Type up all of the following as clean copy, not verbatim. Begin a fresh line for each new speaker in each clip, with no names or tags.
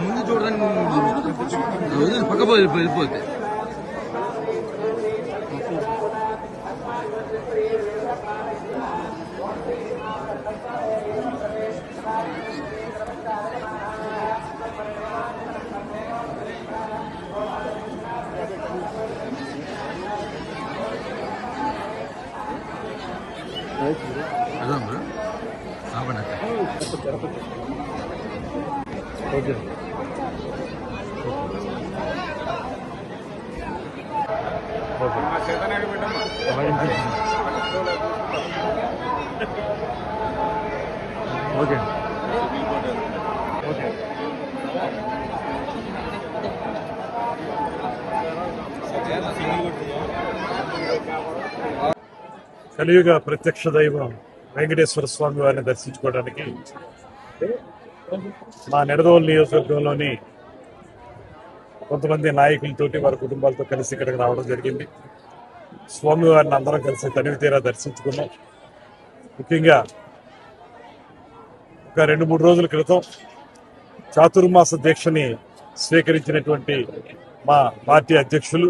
ముందు చూడడానికి పక్క వెళ్ళిపోతే అదా ఓకే ఓకే ఓకే కలియుగ ప్రత్యక్ష దైవం వెంకటేశ్వర స్వామి వారిని దర్శించుకోవడానికి మా నిడదవోలు నియోజకవర్గంలోని కొంతమంది నాయకులతోటి వారి కుటుంబాలతో కలిసి ఇక్కడికి రావడం జరిగింది. స్వామివారిని అందరం కలిసి తనివి తీరా దర్శించుకున్నాం. ముఖ్యంగా ఒక 2-3 రోజుల క్రితం చాతుర్మాస దీక్షని స్వీకరించినటువంటి మా పార్టీ అధ్యక్షులు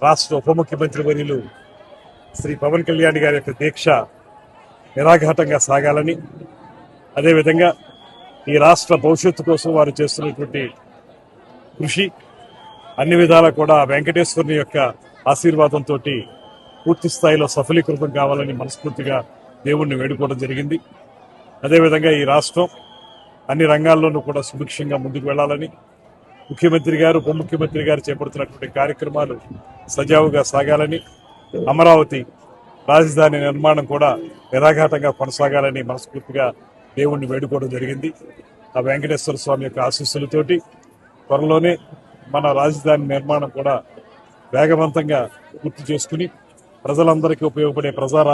రాష్ట్ర ఉప ముఖ్యమంత్రి వర్యులు శ్రీ పవన్ కళ్యాణ్ గారి యొక్క దీక్ష నిరాఘాటంగా సాగాలని, అదేవిధంగా ఈ రాష్ట్ర భవిష్యత్తు కోసం వారు చేస్తున్నటువంటి కృషి అన్ని విధాలా కూడా వెంకటేశ్వరుని యొక్క ఆశీర్వాదంతో పూర్తి స్థాయిలో సఫలీకృతం కావాలని మనస్ఫూర్తిగా దేవుణ్ణి వేడుకోవడం జరిగింది. అదేవిధంగా ఈ రాష్ట్రం అన్ని రంగాల్లోనూ కూడా సుభిక్షంగా ముందుకు వెళ్లాలని, ముఖ్యమంత్రి గారు ఉప ముఖ్యమంత్రి గారు చేపడుతున్నటువంటి కార్యక్రమాలు సజావుగా సాగాలని, అమరావతి రాజధాని నిర్మాణం కూడా నిరాఘాటంగా కొనసాగాలని మనస్ఫూర్తిగా దేవుణ్ణి వేడుకోవడం జరిగింది. ఆ వెంకటేశ్వర స్వామి యొక్క ఆశీస్సులతోటి త్వరలోనే మన రాజధాని నిర్మాణం కూడా వేగవంతంగా పూర్తి చేసుకుని ప్రజలందరికీ ఉపయోగపడే ప్రజా